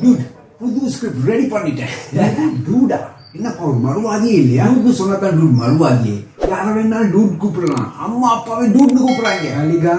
Dude, புது script ready பண்ணிட்டேன். டூடா என்னப்பா ஒரு மறுவாதியே இல்லையா? டூட்னு சொன்னாதான் டூட் மறுவாதியே. யார வேணாலும் டூட் கூப்பிடலாம். அம்மா அப்பாவே டூட்னு கூப்பிடுறாங்க. அலிகா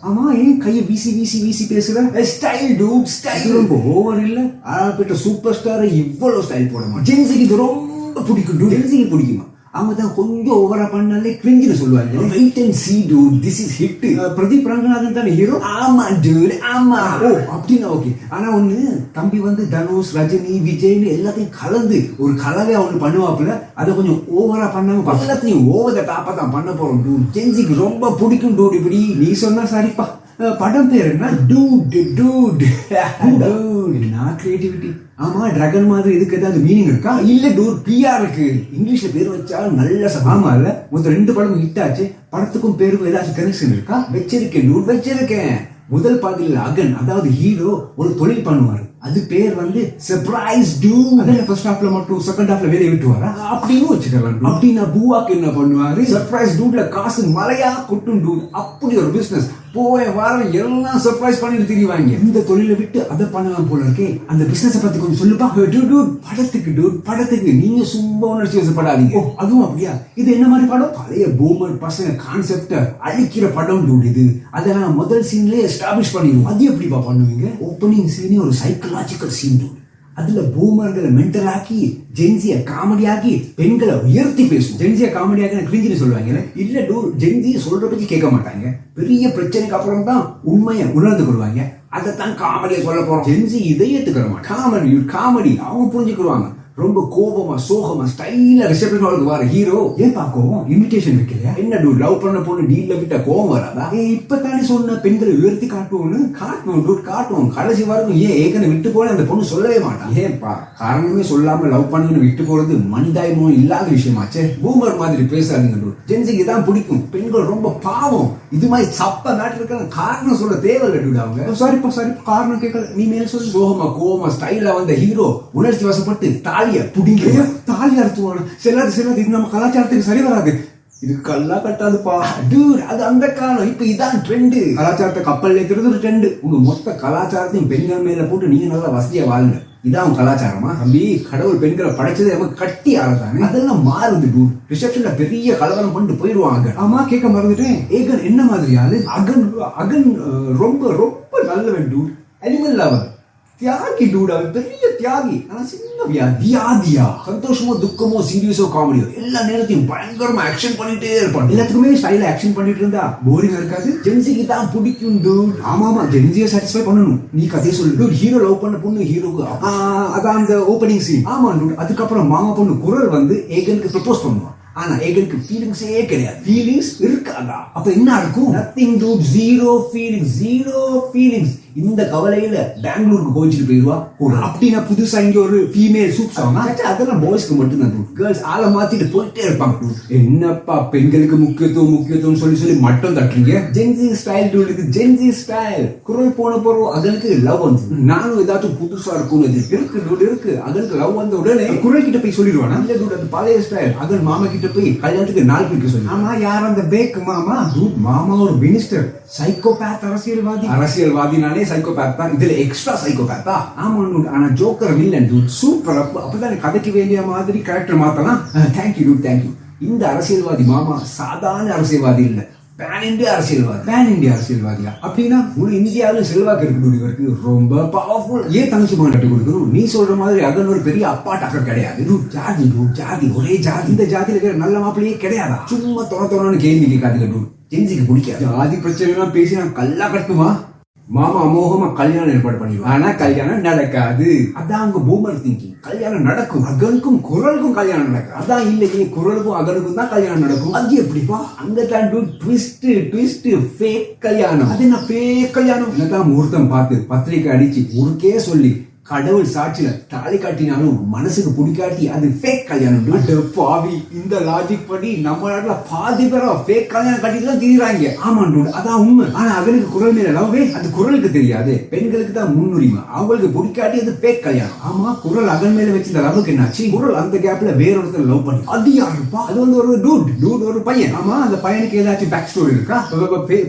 ஆமா, ஏன் கையை வீசி வீசி வீசி பேசுற? ஸ்டைல் டூட், ஸ்டைல் ரொம்ப ஓவர் இல்ல? ஆளாப்பட்ட சூப்பர் ஸ்டார் இவ்வளவு ஸ்டைல் போட மாட்டேன். ஜென்சிக்கு இது ரொம்ப பிடிக்கும். டூட் ஜென்சிக்கு பிடிக்குமா? அவங்க தான் கொஞ்சம் ஓவரா பண்ணாலே கிரிஞ்சுன்னு சொல்லுவாங்க. Wait and see dude, this is hit. Pradeep Ranganathan தானே ஹீரோ? ஆமா டூட், ஆமா. ஓ அப்படின்னா ஓகே. ஆனா ஒண்ணு, தம்பி வந்து தனுஷ், ரஜினி, விஜய்னு எல்லாத்தையும் கலந்து ஒரு கலவையா ஒண்ணு பண்ணுவாப்புல. அதை கொஞ்சம் ஓவரா பண்ணாம எல்லாத்தையும் ஓவர் த டாப்பா தான் பண்ண போறோம் டூட். ஜென்சிக்கு ரொம்ப பிடிக்கும் டூட். இப்படி நீ சொன்னா சரிப்பா. படம் பேர் என்ன? Dude dude dude. நான் கிரியேட்டிவிட்டி. ஆமா, டிராகன் மாதிரி இதுக்கு ஏதாவது மீனிங் இருக்கா? இல்ல டூட், பிஆர் இருக்கு. இங்கிலீஷ்ல பேர் வச்சா நல்ல ஆமா இல்ல? மொத்தம் 2 படமும் ஹிட் ஆச்சு. படத்துக்கும் பேருக்கும் ஏதாச்சும் கனெக்ஷன் இருக்கா? வச்சிருக்கேன் டூட், வச்சிருக்கேன். முதல் பாதியில் அகன், அதாவது ஹீரோ ஒரு தொழில் பண்ணுவாரு. அது பேர் வந்து சர்ப்ரைஸ் டூட். அதே ஃபர்ஸ்ட் ஹாஃப்ல மட்டும் செகண்ட் ஹாஃப்ல வேலையை விட்டுவாரா அப்படின்னு வச்சுக்கலாம். அப்படின்னா பூவாக்கு என்ன பண்ணுவாரு? சர்ப்ரைஸ் டூட்ல காசு மலையா கொட்டும் டூட். அப்படி ஒரு பிசினஸ். போய வாரம் எல்லாம் சர்ப்ரைஸ் பண்ணிட்டு திரிவாங்க. இந்த தொழிலை விட்டு அதை பண்ணலாம் போல இருக்கே. அந்த பிசினஸ் பத்தி கொஞ்சம் சொல்லுப்பா. டூட் படத்துக்கு டூட், படத்துக்கு நீங்க சும்மா உணர்ச்சி வசப்படாதீங்க. அதுவும் அப்படியா? இது என்ன மாதிரி படம்? பழைய பூமர் பசங்க கான்செப்ட அழிக்கிற படம் டூட் இது. அதெல்லாம் முதல் சீன்லயே எஸ்டாப்ளிஷ் பண்ணிடுவோம். அது எப்படிப்பா பண்ணுவீங்க? ஓப்பனிங் சீனே ஒரு சைக்கலாஜிக்கல் சீன் டூட். அதுல பூமர்களை மென்டல் ஆக்கி, ஜென்சிய காமெடி ஆக்கி, பெண்களை உயர்த்தி பேசும். ஜென்சிய காமெடி ஆக்கி கிரிஞ்சின்னு சொல்லுவாங்க. இல்ல டூட், ஜென்சி சொல்ற பத்தி கேட்க மாட்டாங்க. பெரிய பிரச்சனைக்கு அப்புறம் தான் உண்மையை உணர்ந்து கொள்வாங்க. அதைத்தான் காமெடியா சொல்ல போறோம். ஜென்சி இதை ஏத்துக்கிற மாட்டாங்க. காமெடி அவங்க புரிஞ்சுக்கிடுவாங்க. ரொம்ப கோபமா சோகமா ஸ்டைலா ரிசப்ஷன் ஹாலுக்கு வர ஹீரோ. ஏன் பாக்கவும் இன்விடேஷன் வைக்கலையா? என்ன டூட், லவ் பண்ண பொண்ணு டீல்ல விட்ட கோவம் வராதா? இப்பதானே சொன்ன பெண்களை உயர்த்தி காட்டுவோம்னு. காட்டுவோம் டூட், காட்டுவோம். கடைசி வரைக்கும் ஏன் ஏற்கனவே விட்டு போல அந்த பொண்ணு சொல்லவே மாட்டான். ஏன்பா காரணமே சொல்லாம லவ் பண்ணுன்னு விட்டு போறது மனிதாயமோ இல்லாத விஷயமாச்சே. பூமர் மாதிரி பேசாதீங்க டூட். ஜென்சிக்கு தான் பிடிக்கும். பெண்கள் ரொம்ப பாவம். இது மாதிரி சப்ப நாட்டு இருக்க காரணம் சொல்ல தேவையில்லை டூட். அவங்க சாரிப்பா சாரிப்பா, காரணம் கேட்கல, நீ மேல சொல்லு. சோகமா கோவமா ஸ்டைலா வந்த ஹீரோ உணர்ச்சி வசப்பட்டு தாலிய புடிங்க. தாலி அறுத்துவான செல்லாது இது நம்ம கலாச்சாரத்துக்கு சரி வராது. இது கல்லா கட்டாதுப்பா டூட். அது அந்த காலம். இப்ப இதான் ட்ரெண்ட். கலாச்சாரத்தை கப்பல் ஏத்துறது ஒரு ட்ரெண்ட். உங்க மொத்த கலாச்சாரத்தையும் பெண்கள் மேல போட்டு நீங்க நல்லா வசதியா வாழுங்க. இதான் கலாச்சாரமா? தம்பி, கடவுள் பெண்களை படைச்சது அவங்க கட்டி ஆளதானே. அதெல்லாம் மாறுது டூட். ரிசப்ஷன்ல பெரிய கலவரம் பண்ணிட்டு போயிடுவாங்க. ஆமா, கேட்க மறந்துட்டேன். ஏகன் என்ன மாதிரி ஆளு? அகன் ரொம்ப ரொம்ப நல்லவன் டூட். அனிமல் லவர், தியாகி டூட். அவன் பெரிய தியாகி. ஆனா சின்ன வியாதியா சந்தோஷமோ துக்கமோ சீரியஸோ காமெடியோ எல்லா நேரத்தையும் பயங்கரமா ஆக்ஷன் பண்ணிட்டே இருப்பான். எல்லாத்துக்குமே ஸ்டைல ஆக்ஷன் பண்ணிட்டு இருந்தா போரிங்கா இருக்காது. ஜென்சிக்கு தான் பிடிக்கும் டூட். ஆமா, ஜென்சியை சாட்டிஸ்ஃபை பண்ணணும். நீ கதையை சொல்லு டூட். ஹீரோ லவ் பண்ண பொண்ணு ஹீரோக்கு அதான் அந்த ஓப்பனிங் சீன். ஆமா டூட். அதுக்கப்புறம் மாமா பொண்ணு குரல் வந்து ஏகனுக்கு ப்ரப்போஸ் பண்ணுவான். ஆனா ஏகனுக்கு ஃபீலிங்ஸே கிடையாது. ஃபீலிங்ஸ் இருக்காதா? அப்ப என்ன இருக்கும்? Nothing dude, zero feelings, zero feelings. இந்த கவலையில பெங்களூருக்கு கோச்சிட்டு போயிடுவா. அப்படின்னா புதுசா இங்க ஒரு ஃபீமேல் சூப் சாங். அதெல்லாம் பாய்ஸ்க்கு மட்டும் தான். கேர்ள்ஸ் ஆளை மாத்திட்டு போயிட்டே இருப்பாங்க. என்னப்பா பெண்களுக்கு முக்கியத்துவம் சொல்லி மட்டும் தட்டுறீங்க. Gen Z style dude. இது ஜென்சி ஸ்டைல். குரல் போன போறோம் அகனுக்கு லவ் வந்து. நானும் ஏதாச்சும் புதுசா இருக்கும் இருக்கு டூட். இருக்கு அகனுக்கு லவ் வந்த உடனே குரல் கிட்ட போய் சொல்லிடுவானா? இல்ல டூட், அது பழைய ஸ்டைல். அகன் மாமா கிட்ட போய் கல்யாணத்துக்கு நாள் பிடிக்க சொல்லி. ஆமா, யார் அந்த பேக் மாமா? டூட், மாமா ஒரு மினிஸ்டர். சைக்கோபேத், அரசியல்வாதினாலே சைக்கோபேத் தான். இதுல எக்ஸ்ட்ரா சைக்கோபேத்தா? ஆமா டூட். ஆனா ஜோக்கர் வில்லன் டூட். சூப்பர். அப்பதான் கதைக்கு வேண்டிய மாதிரி கேரக்டர் மாத்தலாம். Thank you dude, thank you. இந்த அரசியல்வாதி மாமா சாதாரண அரசியல்வாதி இல்ல, பேன் இந்தியா அரசியல்வாதியா? அப்படின்னா முழு இந்தியாவிலும் செல்வாக்கு இருக்கு இவருக்கு. ரொம்ப பவர்ஃபுல். ஏன் தங்கச்சி மாநாட்டு கொடுக்கணும்? நீ சொல்ற மாதிரி அதன் ஒரு பெரிய அப்பா டக்கர் கிடையாது. ஜாதி ஒரே ஜாதி. இந்த ஜாதியில இருக்கிற நல்ல மாப்பிள்ளையே கிடையாதா? சும்மா தோணு கேள்வி கேட்காதுங்க டூட். ஜென்சிக்கு பிடிக்காது. ஜாதி பிரச்சனை எல்லாம் பேசி நான் கல்லா கட்டுமா? மாமா அமோகமா கல்யாணம் ஏற்பாடு பண்ணிடுவோம். ஆனா கல்யாணம் நடக்காது. அதான் அவங்க பூமர் திங்கிங். கல்யாணம் நடக்கும், அகனுக்கும் குரலுக்கும் கல்யாணம் நடக்கும். அதான் இல்லையே, குரலுக்கும் அகனுக்கும் தான் கல்யாணம் நடக்கும். அது எப்படிப்பா? அங்கதான் ட்விஸ்ட் ஃபேக் கல்யாணம். அது என்ன ஃபேக் கல்யாணம்? என்னதான் முகூர்த்தம் பார்த்து பத்திரிக்கை அடிச்சு ஊருக்கே சொல்லி கடவுள் சாட்சியில தாலி காட்டினாலும் மனசுக்கு பிடிக்காட்டி அது ஃபேக் கல்யாணம். பாவி, இந்த லாஜிக் படி நம்ம நாட்டுல பாதி பேரா ஃபேக் கல்யாணம் கட்டிட்டு தான் திரிறாங்க. ஆமா டூட், அதான் உண்மை. ஆனா அவனுக்கு குரல் மேல லவ்வே அது குரலுக்கு தெரியாது. பெண்களுக்கு தான் முன்னுரிமை. அவங்களுக்கு பிடிக்காட்டி அது ஃபேக் கல்யாணம். ஆமா, குரல் அகன் மேல வச்சிருந்த லவ்வுக்கு என்னாச்சு? குரல் அந்த கேப்ல வேற ஒருத்தர் லவ் பண்ணி. அது யாருப்பா? அது வந்து ஒரு டூட் ஒரு பையன். ஆமா, அந்த பையனுக்கு ஏதாச்சும் பேக் ஸ்டோரி இருக்கா?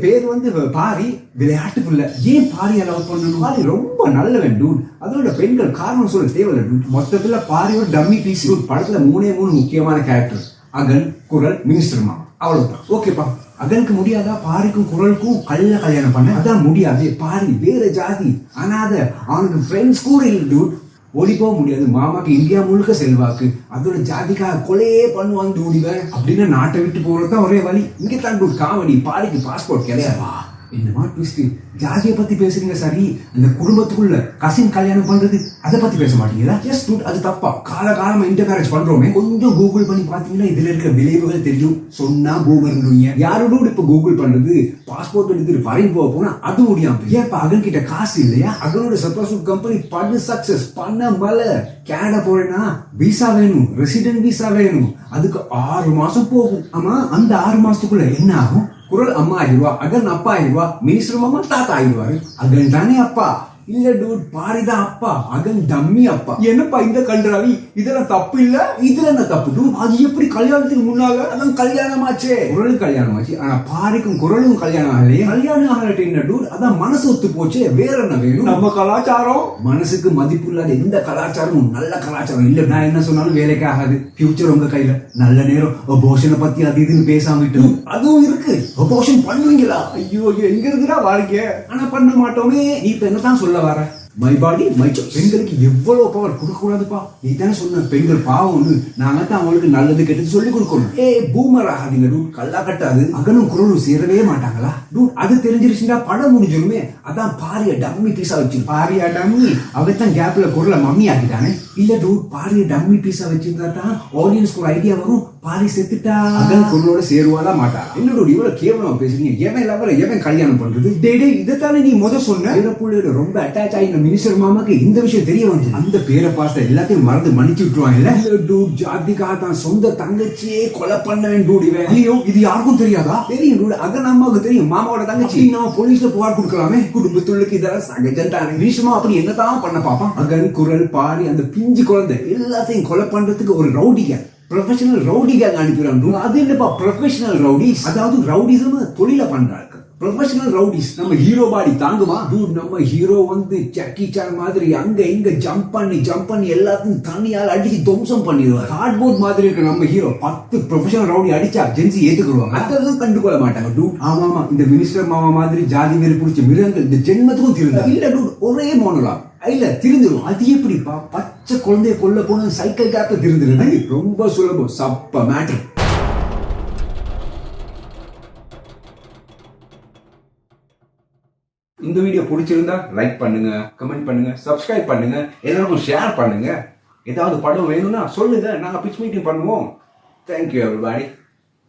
பேர் வந்து பாரி, விளையாட்டுக்குள்ள. ஏன் பாரியா லவ் பண்ணணும்? பாரி ரொம்ப நல்லவன் டூட். அதோட இதுல பெண்கள் காரணம் சொல்ல தேவையில்லை dude. மொத்தத்துல பாரியோட டம்மி பீஸ். படத்துல 3 முக்கியமான கேரக்டர், அகன், குரல், மினிஸ்டர் மாமா, அவ்வளவுதான். ஓகேப்பா, அகனுக்கு முடியாதா பாரிக்கும் குரலுக்கும் கல்யாணம் பண்ண? அதான் முடியாது. பாரி வேற ஜாதி, அனாத, அவனுக்கு ஃப்ரெண்ட்ஸ் கூட இல்லை dude. ஓடி போக முடியாது. மாமாக்கு இந்தியா முழுக்க செல்வாக்கு, அதோட ஜாதிக்காக கொலையே பண்ணுவாங்க dude. இவன் அப்படின்னு நாட்டை விட்டு போறதுதான் ஒரே வழி. இங்கே தான் dude காமெடி. பாரிக்கு பாஸ்போர்ட் கிடையாதா? என்னமா ட்விஸ்ட். ஜாதியை பத்தி பேசுறீங்க சரி, அந்த குடும்பத்துக்குள்ள கசின் கல்யாணம் பண்றது அதை பத்தி பேச மாட்டீங்களா? எஸ் dude, அது தப்பா. காலகாலமா இன்டர்மேரேஜ் பண்றோமே, கொஞ்சம் கூகுள் பண்ணி பாத்தீங்கன்னா இதுல இருக்கிற விளைவுகள் தெரியும். சொன்னா பூமர்ன்றீங்க. யாரு dude இப்ப கூகுள் பண்றது? பாஸ்போர்ட் எடுத்துட்டு ஃபாரின் போனா அது முடியாம. ஏன் இப்ப அகன் கிட்ட காசு இல்லையா? அகனோட சப்போஸ் கம்பெனி பண்ணு சக்சஸ் பண்ண மலை. கனடா போறேன்னா விசா வேணும், ரெசிடென்ட் விசா வேணும். அதுக்கு 6 மாசம் போகும். ஆமா, அந்த 6 மாசத்துக்குள்ள என்ன ஆகும்? குரல் அம்மா ஆயிடுவா, அகன் அப்பா ஆயிடுவா, மினிஸ்டர் மாமா தாத்தா ஆயிடுவாரு. அகன் தானே அப்பா. இல்ல dude, பாரிதான் அப்பா, அகன் டம்மி அப்பா. என்னப்பா இந்த கல்றாவி, இதெல்லாம் தப்பு இல்ல? இதுல என்ன தப்பு dude? அது எப்படி கல்யாணத்துக்கு முன்னால? அதான் கல்யாணம் ஆச்சே. குரலுக்கு கல்யாணம் ஆச்சு, ஆனா பாரிக்கும் குரலும் கல்யாணம் ஆகலையே. கல்யாணம் ஆகலட்டு என்ன dude? அதான் மனசு ஒத்து போச்சு. வேற என்ன வேணும்? நம்ம கலாச்சாரம். மனசுக்கு மதிப்பு இல்லாத எந்த கலாச்சாரமும் நல்ல கலாச்சாரம் இல்ல. நான் என்ன சொன்னாலும் வேலைக்கு ஆகாது. ஃபியூச்சர் உங்க கையில. நல்ல நேரம் அபோஷனை பத்தி அது இதுன்னு பேசாம விட்டு அதுவும் இருக்கு. அபோஷன் பண்ணுவீங்களா? ஐயோ, எங்க இருக்குடா வாழ்க்கை. ஆனா பண்ண மாட்டோமே. நீ இப்ப என்னதான் சொல்ல வர? My body my choice. பெண்களுக்கு எவ்வளவு பவர் கொடுக்க கூடாதுப்பா. நீ தானே சொன்ன பெண்கள் பாவம். நாங்க தான் அவங்களுக்கு நல்லது கெட்டது சொல்லி கொடுக்கணும். பூமர் ஆகாதீங்க dude, கல்லா கட்டாது. அகனும் குரலும் சேரவே மாட்டாங்களா dude? அது தெரிஞ்சிருச்சுன்னா படம் முடிஞ்சிருமே. அதான் பாரிய டம்மி பீஸா வச்சு. பாரியா டம்மி? அவத்தான் கேப்ல குரலை மம்மி ஆக்கிட்டானே. இல்ல dude, பாரிய டம்மி பீஸா வச்சிருந்தா தான் ஆடியன்ஸ்க்கு ஒரு ஐடியா வரும். பாரி செத்துட்டா அகன் குரலோட சேருவாளா மாட்டா. என்ன dude இவ்வளவு கேவலமா பேசுறீங்க? எவன் லவர எவன் கல்யாணம் பண்றது? டேய், இதைத்தானே நீ சொன்ன. பிள்ளையோட ரொம்ப அட்டாச் ஆகி மினிஸ்டர் மாமாக்கு இந்த விஷயம் தெரிய வந்து அந்த பேரை பார்த்த எல்லாத்தையும் மறந்து மன்னிச்சு விட்டுருவாங்க. dude, ஜாதிக்காக தான் சொந்த தங்கச்சியே கொலை பண்ணவேன் dude இவன். ஐயோ, இது யாருக்கும் தெரியாதா? தெரியும் dude, அகன் அம்மாவுக்கு தெரியும். மாமாவோட தங்கச்சி. நம்ம போலீஸ்ல புகார் கொடுக்கலாமே. குடும்பத்துள்ளுக்கு இதெல்லாம் சகஜம் தானே. மினிஸ்டர் அப்படி என்னதான் பண்ண பாப்பான்? அகன், குரல், பாரி, அந்த பிஞ்சு குழந்தை எல்லாத்தையும் கொலை பண்றதுக்கு ஒரு ரவுடிங்க, ப்ரொஃபஷனல் ரவுடி கேங் அனுப்பிடுறாங்க. அது என்னப்பா ப்ரொஃபஷனல் ரவுடிஸ்? அதாவது ரவுடிசம் தொழில பண்றாங்க. Professional rowdies. நம்ம ஹீரோ பாடி தாங்குமா dude? நம்ம ஹீரோ வந்து ஜக்கி சான் மாதிரி அங்க இங்க ஜம்ப் பண்ணி எல்லாத்தையும் தண்ணியால் அடிச்சு துவம்சம் பண்ணிடுவார். கார்ட்போர்ட் மாதிரி இருக்க நம்ம ஹீரோ 10 ப்ரொஃபஷனல் ரவுடி அடிச்சா ஜென்சி ஏத்துக்குருவாங்க. அதெல்லாம் கண்டுகொள்ள மாட்டாங்க dude. ஆமா, இந்த மினிஸ்டர் மாமா மாதிரி ஜாதி வேறு பிடிச்ச மிருகங்கள் இந்த ஜென்மத்துக்கும் திருந்தா இல்ல dude. ஒரே மோனோலாக் இல்ல திருந்துரும். அது எப்படிப்பா? பச்சை குழந்தைய கொல்ல போன சைக்கிள் கேப்ல திருந்துருது. ரொம்ப சுலபம். சப்ப மேட்டர். இந்த வீடியோ பிடிச்சிருந்தா லைக் பண்ணுங்க, கமெண்ட் பண்ணுங்க, சப்ஸ்கிரைப் பண்ணுங்க, எல்லாருக்கும் ஷேர் பண்ணுங்க. ஏதாவது படம் வேணும்னா சொல்லுங்க, நாங்க பிச் மீட்டிங் பண்ணுவோம். Thank you everybody.